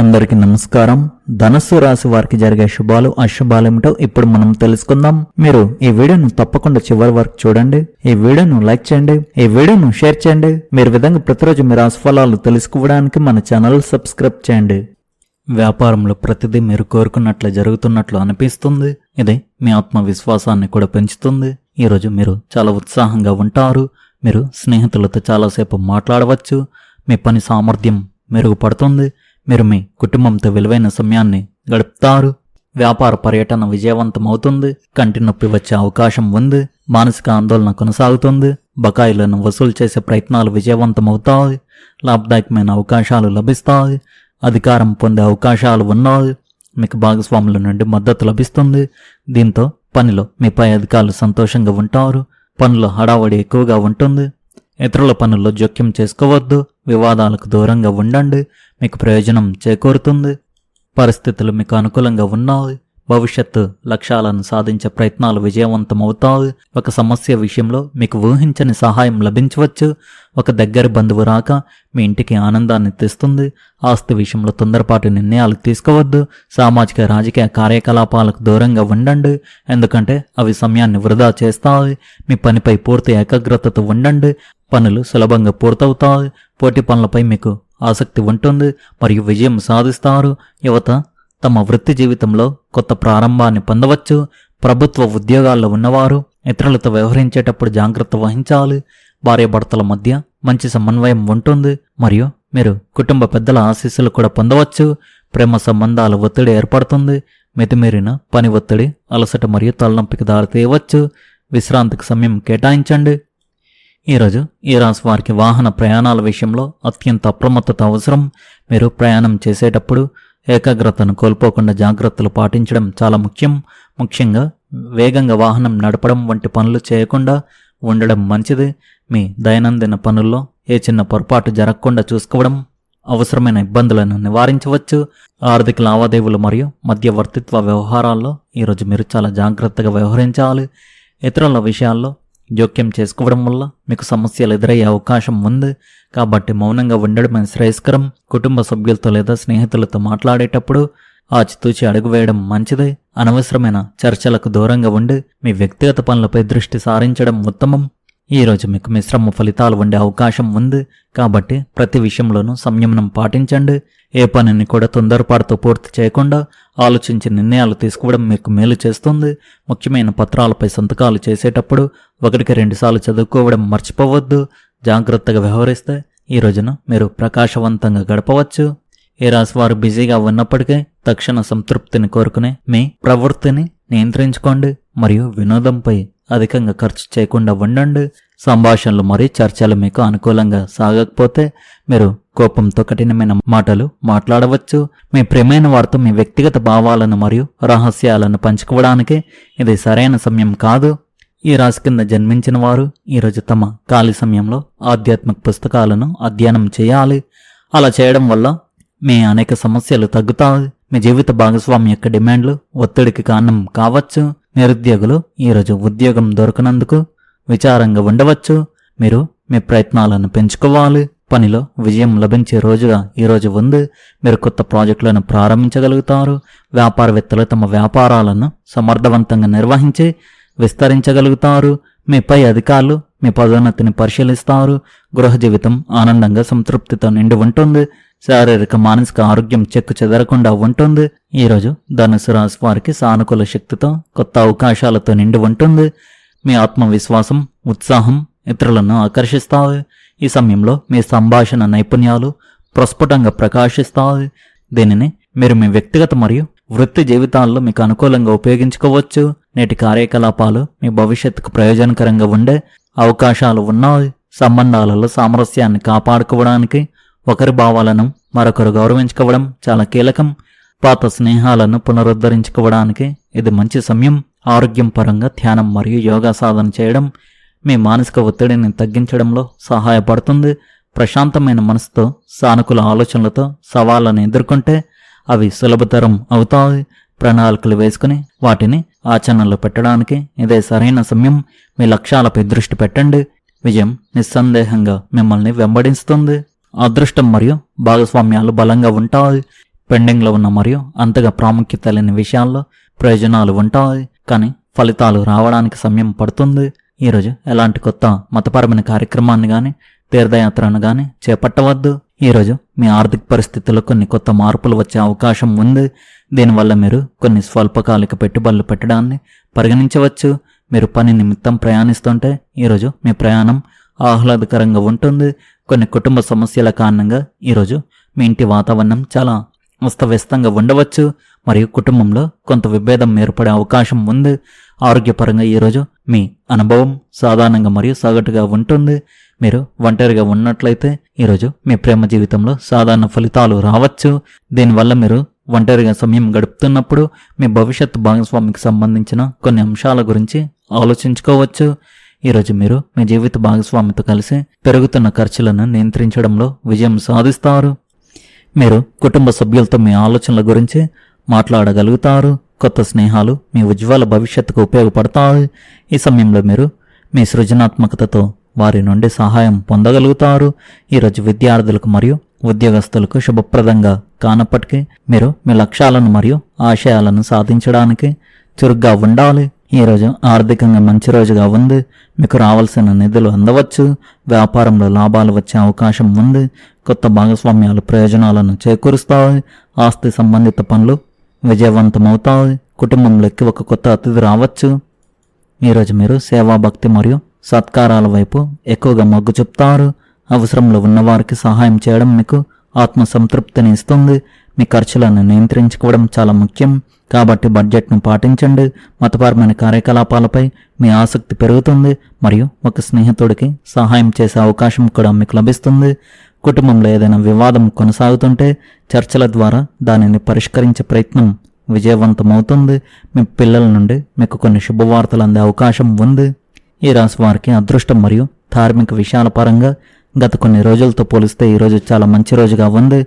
అందరికీ నమస్కారం. ధనస్సు రాశి వారికి జరిగే శుభాలు అశుభాలేమిటో ఇప్పుడు మనం తెలుసుకుందాం. మీరు ఈ వీడియోను తప్పకుండా చివరి వరకు చూడండి. ఈ వీడియోను లైక్ చేయండి, ఈ వీడియోను షేర్ చేయండి. మీరు విధంగా ప్రతిరోజు మీ రాశి ఫలాలు తెలుసుకోవడానికి మన ఛానల్ సబ్స్క్రైబ్ చేయండి. వ్యాపారంలో ప్రతిదీ మీరు కోరుకున్నట్లు జరుగుతున్నట్లు అనిపిస్తుంది. ఇది మీ ఆత్మవిశ్వాసాన్ని కూడా పెంచుతుంది. ఈరోజు మీరు చాలా ఉత్సాహంగా ఉంటారు. మీరు స్నేహితులతో చాలాసేపు మాట్లాడవచ్చు. మీ పని సామర్థ్యం మెరుగుపడుతుంది. మీరు మీ కుటుంబంతో విలువైన సమయాన్ని గడుపుతారు. వ్యాపార పర్యటన విజయవంతమవుతుంది. కంటి నొప్పి వచ్చే అవకాశం ఉంది. మానసిక ఆందోళన కొనసాగుతుంది. బకాయిలను వసూలు చేసే ప్రయత్నాలు విజయవంతమవుతాయి. లాభదాయకమైన అవకాశాలు లభిస్తాయి. అధికారం పొందే అవకాశాలు ఉన్నాయి. మీకు భాగస్వాముల నుండి మద్దతు లభిస్తుంది. దీంతో పనిలో మీ పై అధికారులు సంతోషంగా ఉంటారు. పనుల హడావడి ఎక్కువగా ఉంటుంది. ఇతరుల పనుల్లో జోక్యం చేసుకోవద్దు. వివాదాలకు దూరంగా ఉండండి. మీకు ప్రయోజనం చేకూరుతుంది. పరిస్థితులు మీకు అనుకూలంగా ఉన్నాయి. భవిష్యత్తు లక్ష్యాలను సాధించే ప్రయత్నాలు విజయవంతమవుతాయి. ఒక సమస్య విషయంలో మీకు ఊహించని సహాయం లభించవచ్చు. ఒక దగ్గరి బంధువు రాక మీ ఇంటికి ఆనందాన్ని తెస్తుంది. ఆస్తి విషయంలో తొందరపాటు నిర్ణయాలు తీసుకోవద్దు. సామాజిక రాజకీయ కార్యకలాపాలకు దూరంగా ఉండండి, ఎందుకంటే అవి సమయాన్ని వృధా చేస్తాయి. మీ పనిపై పూర్తి ఏకాగ్రతతో ఉండండి. పనులు సులభంగా పూర్తవుతాయి. పోటీ పనులపై మీకు ఆసక్తి ఉంటుంది మరియు విజయం సాధిస్తారు. యువత తమ వృత్తి జీవితంలో కొత్త ప్రారంభాన్ని పొందవచ్చు. ప్రభుత్వ ఉద్యోగాల్లో ఉన్నవారు ఇతరులతో వ్యవహరించేటప్పుడు జాగ్రత్త వహించాలి. భార్యాభర్తల మధ్య మంచి సమన్వయం ఉంటుంది మరియు మీరు కుటుంబ పెద్దల ఆశీస్సులు కూడా పొందవచ్చు. ప్రేమ సంబంధాల ఒత్తిడి ఏర్పడుతుంది. మితిమీరిన పని ఒత్తిడి అలసట మరియు తలనొప్పికి దారితీయవచ్చు. విశ్రాంతికి సమయం కేటాయించండి. ఈరోజు ఈ రాశి వారికి వాహన ప్రయాణాల విషయంలో అత్యంత అప్రమత్తత అవసరం. మీరు ప్రయాణం చేసేటప్పుడు ఏకాగ్రతను కోల్పోకుండా జాగ్రత్తలు పాటించడం చాలా ముఖ్యం. ముఖ్యంగా వేగంగా వాహనం నడపడం వంటి పనులు చేయకుండా ఉండడం మంచిది. మీ దైనందిన పనుల్లో ఏ చిన్న పొరపాటు జరగకుండా చూసుకోవడం అవసరమైన ఇబ్బందులను నివారించవచ్చు. ఆర్థిక లావాదేవీలు మరియు మధ్యవర్తిత్వ వ్యవహారాల్లో ఈరోజు మీరు చాలా జాగ్రత్తగా వ్యవహరించాలి. ఇతరుల విషయాల్లో జోక్యం చేసుకోవడం వల్ల మీకు సమస్యలు ఎదురయ్యే అవకాశం ఉంది. కాబట్టి మౌనంగా ఉండడమే శ్రేయస్కరం. కుటుంబ సభ్యులతో లేదా స్నేహితులతో మాట్లాడేటప్పుడు ఆచితూచి అడుగు వేయడం మంచిది. అనవసరమైన చర్చలకు దూరంగా ఉండి మీ వ్యక్తిగత పనులపై దృష్టి సారించడం ఉత్తమం. ఈరోజు మీకు మిశ్రమ ఫలితాలు ఉండే అవకాశం ఉంది. కాబట్టి ప్రతి విషయంలోనూ సంయమనం పాటించండి. ఏ పనిని కూడా తొందరపాటుతో పూర్తి చేయకుండా ఆలోచించి నిర్ణయాలు తీసుకోవడం మీకు మేలు చేస్తుంది. ముఖ్యమైన పత్రాలపై సంతకాలు చేసేటప్పుడు 1-2 సార్లు చదువుకోవడం మర్చిపోవద్దు. జాగ్రత్తగా వ్యవహరిస్తే ఈ రోజున మీరు ప్రకాశవంతంగా గడపవచ్చు. ఏ రాశి వారు బిజీగా ఉన్నప్పటికీ తక్షణ సంతృప్తిని కోరుకునే మీ ప్రవృత్తిని నియంత్రించుకోండి మరియు వినోదంపై అధికంగా ఖర్చు చేయకుండా ఉండండి. సంభాషణలు మరియు చర్చలు మీకు అనుకూలంగా సాగకపోతే మీరు కోపంతో కఠినమైన మాటలు మాట్లాడవచ్చు. మీ ప్రియమైన వారితో మీ వ్యక్తిగత భావాలను మరియు రహస్యాలను పంచుకోవడానికి ఇది సరైన సమయం కాదు. ఈ రాశి కింద జన్మించిన వారు ఈరోజు తమ ఖాళీ సమయంలో ఆధ్యాత్మిక పుస్తకాలను అధ్యయనం చేయాలి. అలా చేయడం వల్ల మీ అనేక సమస్యలు తగ్గుతాయి. మీ జీవిత భాగస్వామి యొక్క డిమాండ్లు ఒత్తిడికి కారణం కావచ్చు. నిరుద్యోగులు ఈరోజు ఉద్యోగం దొరకనందుకు విచారంగా ఉండవచ్చు. మీరు మీ ప్రయత్నాలను పెంచుకోవాలి. పనిలో విజయం లభించే రోజుగా ఈరోజు ఉంది. మీరు కొత్త ప్రాజెక్టులను ప్రారంభించగలుగుతారు. వ్యాపారవేత్తలు తమ వ్యాపారాలను సమర్థవంతంగా నిర్వహించి విస్తరించగలుగుతారు. మీ పై అధికారులు మీ పదోన్నతిని పరిశీలిస్తారు. గృహ జీవితం ఆనందంగా సంతృప్తితో నిండి ఉంటుంది. శారీరక మానసిక ఆరోగ్యం చెక్కు చెదరకుండా ఉంటుంది. ఈరోజు ధనుసు రాశి వారికి సానుకూల శక్తితో కొత్త అవకాశాలతో నిండి ఉంటుంది. మీ ఆత్మవిశ్వాసం ఉత్సాహం ఇతరులను ఆకర్షిస్తాయి. ఈ సమయంలో మీ సంభాషణ నైపుణ్యాలు ప్రస్ఫుటంగా ప్రకాశిస్తాయి. దీనిని మీరు మీ వ్యక్తిగత మరియు వృత్తి జీవితాల్లో మీకు అనుకూలంగా ఉపయోగించుకోవచ్చు. నేటి కార్యకలాపాలు మీ భవిష్యత్తుకు ప్రయోజనకరంగా ఉండే అవకాశాలు ఉన్నాయి. సంబంధాలలో సామరస్యాన్ని కాపాడుకోవడానికి ఒకరి భావాలను మరొకరు గౌరవించుకోవడం చాలా కీలకం. పాత స్నేహాలను పునరుద్ధరించుకోవడానికి ఇది మంచి సమయం. ఆరోగ్యం పరంగా ధ్యానం మరియు యోగా సాధన చేయడం మీ మానసిక ఒత్తిడిని తగ్గించడంలో సహాయపడుతుంది. ప్రశాంతమైన మనసుతో సానుకూల ఆలోచనలతో సవాళ్లను ఎదుర్కొంటే అవి సులభతరం అవుతాయి. ప్రణాళికలు వేసుకుని వాటిని ఆచరణలో పెట్టడానికి ఇదే సరైన సమయం. మీ లక్ష్యాలపై దృష్టి పెట్టండి. విజయం నిస్సందేహంగా మిమ్మల్ని వెంబడిస్తుంది. అదృష్టం మరియు భాగస్వామ్యాలు బలంగా ఉంటాయి. పెండింగ్లో ఉన్న మరియు అంతగా ప్రాముఖ్యత లేని విషయాల్లో ప్రయోజనాలు ఉంటాయి, కానీ ఫలితాలు రావడానికి సమయం పడుతుంది. ఈరోజు ఎలాంటి కొత్త మతపరమైన కార్యక్రమాన్ని కానీ తీర్థయాత్రను కానీ చేపట్టవద్దు. ఈరోజు మీ ఆర్థిక పరిస్థితుల్లో కొన్ని కొత్త మార్పులు వచ్చే అవకాశం ఉంది. దీనివల్ల మీరు కొన్ని స్వల్పకాలిక పెట్టుబడులు పెట్టడాన్ని పరిగణించవచ్చు. మీరు పని నిమిత్తం ప్రయాణిస్తుంటే ఈరోజు మీ ప్రయాణం ఆహ్లాదకరంగా ఉంటుంది. కొన్ని కుటుంబ సమస్యల కారణంగా ఈరోజు మీ ఇంటి వాతావరణం చాలా అస్తవ్యస్తంగా ఉండవచ్చు మరియు కుటుంబంలో కొంత విభేదం ఏర్పడే అవకాశం ఉంది. ఆరోగ్యపరంగా ఈరోజు మీ అనుభవం సాధారణంగా మరియు సగటుగా ఉంటుంది. మీరు ఒంటరిగా ఉన్నట్లయితే ఈరోజు మీ ప్రేమ జీవితంలో సాధారణ ఫలితాలు రావచ్చు. దీనివల్ల మీరు ఒంటరిగా సమయం గడుపుతున్నప్పుడు మీ భవిష్యత్తు భాగస్వామికి సంబంధించిన కొన్ని అంశాల గురించి ఆలోచించుకోవచ్చు. ఈరోజు మీరు మీ జీవిత భాగస్వామితో కలిసి పెరుగుతున్న ఖర్చులను నియంత్రించడంలో విజయం సాధిస్తారు. మీరు కుటుంబ సభ్యులతో మీ ఆలోచనల గురించి మాట్లాడగలుగుతారు. కొత్త స్నేహాలు మీ ఉజ్వల భవిష్యత్తుకు ఉపయోగపడతాయి. ఈ సమయంలో మీరు మీ సృజనాత్మకతతో వారి నుండి సహాయం పొందగలుగుతారు. ఈరోజు విద్యార్థులకు మరియు ఉద్యోగస్తులకు శుభప్రదంగా కానప్పటికీ మీరు మీ లక్ష్యాలను మరియు ఆశయాలను సాధించడానికి చురుగ్గా ఉండాలి. ఈరోజు ఆర్థికంగా మంచి రోజుగా ఉంది. మీకు రావాల్సిన నిధులు అందవచ్చు. వ్యాపారంలో లాభాలు వచ్చే అవకాశం ఉంది. కొత్త భాగస్వామ్యాలు ప్రయోజనాలను చేకూరుస్తాయి. ఆస్తి సంబంధిత పనులు విజయవంతమవుతాయి. కుటుంబంలోకి ఒక కొత్త అతిథి రావచ్చు. ఈరోజు మీరు సేవాభక్తి మరియు సత్కారాల వైపు ఎక్కువగా మొగ్గు చూపుతారు. అవసరంలో ఉన్నవారికి సహాయం చేయడం మీకు ఆత్మసంతృప్తిని ఇస్తుంది. మీ ఖర్చులను నియంత్రించుకోవడం చాలా ముఖ్యం, కాబట్టి బడ్జెట్ను పాటించండి. మతపరమైన కార్యకలాపాలపై మీ ఆసక్తి పెరుగుతుంది మరియు ఒక స్నేహితుడికి సహాయం చేసే అవకాశం కూడా మీకు లభిస్తుంది. కుటుంబంలో ఏదైనా వివాదం కొనసాగుతుంటే చర్చల ద్వారా దానిని పరిష్కరించే ప్రయత్నం విజయవంతమవుతుంది. మీ పిల్లల నుండి మీకు కొన్ని శుభవార్తలు అందే అవకాశం ఉంది. ఈ రాశి వారికి అదృష్టం మరియు ధార్మిక విషయాల పరంగా గత కొన్ని రోజులతో పోలిస్తే ఈరోజు చాలా మంచి రోజుగా ఉంది.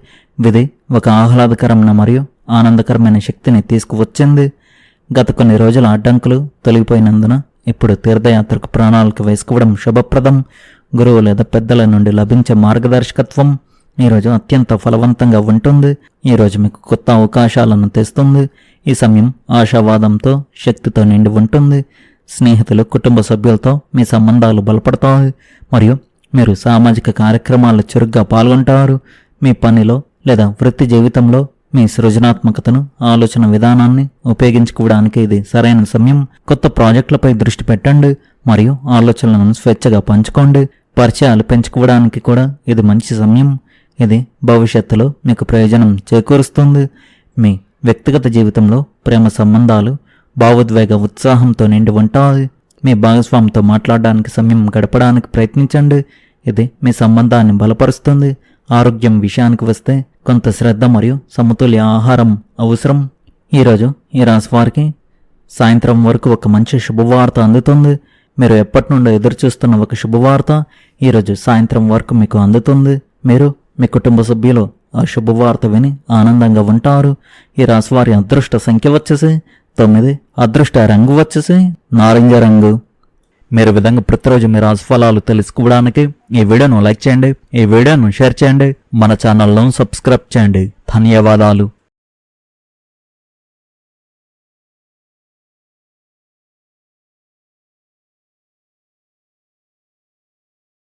విధి ఒక ఆహ్లాదకరమైన మరియు ఆనందకరమైన శక్తిని తీసుకువచ్చింది. గత కొన్ని రోజుల అడ్డంకులు తొలగిపోయినందున ఇప్పుడు తీర్థయాత్రకు ప్రణాళిక వేసుకోవడం శుభప్రదం. గురువు లేదా పెద్దల నుండి లభించే మార్గదర్శకత్వం ఈరోజు అత్యంత ఫలవంతంగా ఉంటుంది. ఈరోజు మీకు కొత్త అవకాశాలను తెస్తుంది. ఈ సమయం ఆశావాదంతో శక్తితో నిండి ఉంటుంది. స్నేహితులు కుటుంబ సభ్యులతో మీ సంబంధాలు బలపడతాయి మరియు మీరు సామాజిక కార్యక్రమాల్లో చురుగ్గా పాల్గొంటారు. మీ పనిలో లేదా వృత్తి జీవితంలో మీ సృజనాత్మకతను ఆలోచన విధానాన్ని ఉపయోగించుకోవడానికి ఇది సరైన సమయం. కొత్త ప్రాజెక్టులపై దృష్టి పెట్టండి మరియు ఆలోచనలను స్వేచ్ఛగా పంచుకోండి. పరిచయాలు పెంచుకోవడానికి కూడా ఇది మంచి సమయం. ఇది భవిష్యత్తులో మీకు ప్రయోజనం చేకూరుస్తుంది. మీ వ్యక్తిగత జీవితంలో ప్రేమ సంబంధాలు భావోద్వేగ ఉత్సాహంతో నిండి ఉంటాయి. మీ భాగస్వామితో మాట్లాడడానికి సమయం గడపడానికి ప్రయత్నించండి. ఇది మీ సంబంధాన్ని బలపరుస్తుంది. ఆరోగ్యం విషయానికి వస్తే కొంత శ్రద్ధ మరియు సమతుల్య ఆహారం అవసరం. ఈరోజు ఈ రాశి వారికి సాయంత్రం వరకు ఒక మంచి శుభవార్త అందుతుంది. మీరు ఎప్పటి నుండో ఎదురుచూస్తున్న ఒక శుభవార్త ఈరోజు సాయంత్రం వరకు మీకు అందుతుంది. మీరు మీ కుటుంబ సభ్యులు ఆ శుభవార్త విని ఆనందంగా ఉంటారు. ఈ రాశి వారి అదృష్ట సంఖ్య వచ్చేసి 9, అదృష్ట రంగు వచ్చేసి నారింజ రంగు. మీరు విధంగా ప్రతిరోజు మీ రాశిఫలాలు తెలుసుకోవడానికి ఈ వీడియోను లైక్ చేయండి, ఈ వీడియోను షేర్ చేయండి, మన ఛానల్ను సబ్స్క్రైబ్ చేయండి. ధన్యవాదాలు.